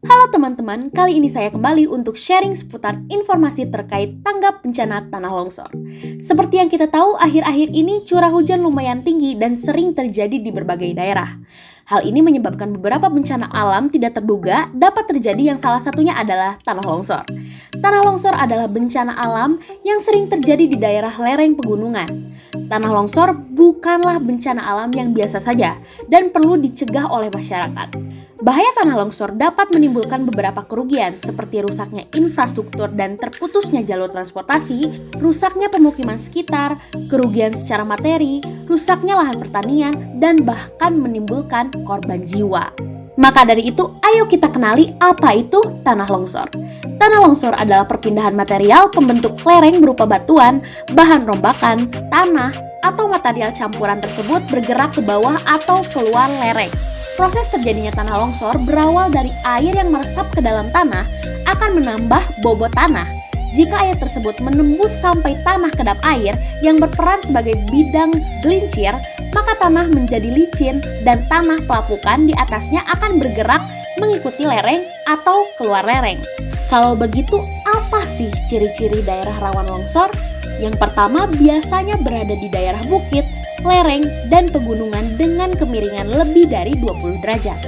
Halo teman-teman, kali ini saya kembali untuk sharing seputar informasi terkait tanggap bencana tanah longsor. Seperti yang kita tahu, akhir-akhir ini curah hujan lumayan tinggi dan sering terjadi di berbagai daerah. Hal ini menyebabkan beberapa bencana alam tidak terduga dapat terjadi yang salah satunya adalah tanah longsor. Tanah longsor adalah bencana alam yang sering terjadi di daerah lereng pegunungan. Tanah longsor bukanlah bencana alam yang biasa saja dan perlu dicegah oleh masyarakat. Bahaya tanah longsor dapat menimbulkan beberapa kerugian seperti rusaknya infrastruktur dan terputusnya jalur transportasi, rusaknya pemukiman sekitar, kerugian secara materi, rusaknya lahan pertanian, dan bahkan menimbulkan korban jiwa. Maka dari itu, ayo kita kenali apa itu tanah longsor. Tanah longsor adalah perpindahan material pembentuk lereng berupa batuan, bahan rombakan, tanah, atau material campuran tersebut bergerak ke bawah atau keluar lereng. Proses terjadinya tanah longsor berawal dari air yang meresap ke dalam tanah akan menambah bobot tanah. Jika air tersebut menembus sampai tanah kedap air yang berperan sebagai bidang gelincir, maka tanah menjadi licin dan tanah pelapukan di atasnya akan bergerak mengikuti lereng atau keluar lereng. Kalau begitu, apa sih ciri-ciri daerah rawan longsor? Yang pertama, biasanya berada di daerah bukit, lereng, dan pegunungan dengan kemiringan lebih dari 20 derajat.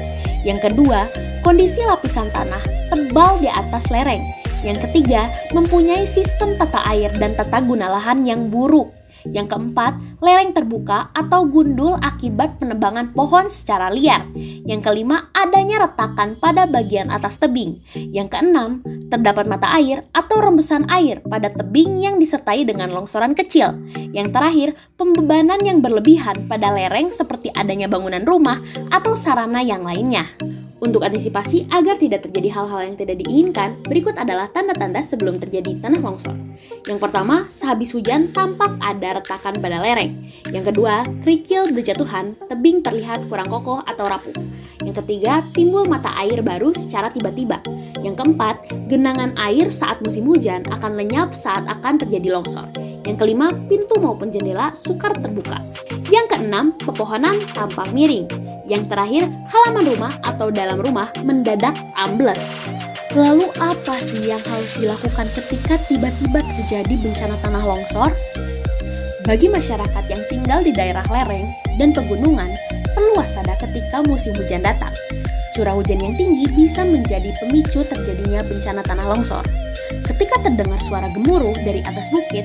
Yang kedua, kondisi lapisan tanah tebal di atas lereng. Yang ketiga, mempunyai sistem tata air dan tata guna lahan yang buruk. Yang keempat, lereng terbuka atau gundul akibat penebangan pohon secara liar. Yang kelima, adanya retakan pada bagian atas tebing. Yang keenam, terdapat mata air atau rembesan air pada tebing yang disertai dengan longsoran kecil. Yang terakhir, pembebanan yang berlebihan pada lereng seperti adanya bangunan rumah atau sarana yang lainnya. Untuk antisipasi agar tidak terjadi hal-hal yang tidak diinginkan, berikut adalah tanda-tanda sebelum terjadi tanah longsor. Yang pertama, sehabis hujan tampak ada retakan pada lereng. Yang kedua, kerikil berjatuhan, tebing terlihat kurang kokoh atau rapuh. Yang ketiga, timbul mata air baru secara tiba-tiba. Yang keempat, genangan air saat musim hujan akan lenyap saat akan terjadi longsor. Yang kelima, pintu maupun jendela sukar terbuka. Yang keenam, pepohonan tampak miring. Yang terakhir, halaman rumah atau dalam rumah mendadak ambles. Lalu apa sih yang harus dilakukan ketika tiba-tiba terjadi bencana tanah longsor? Bagi masyarakat yang tinggal di daerah lereng dan pegunungan, perlu waspada ketika musim hujan datang. Curah hujan yang tinggi bisa menjadi pemicu terjadinya bencana tanah longsor. Ketika terdengar suara gemuruh dari atas bukit,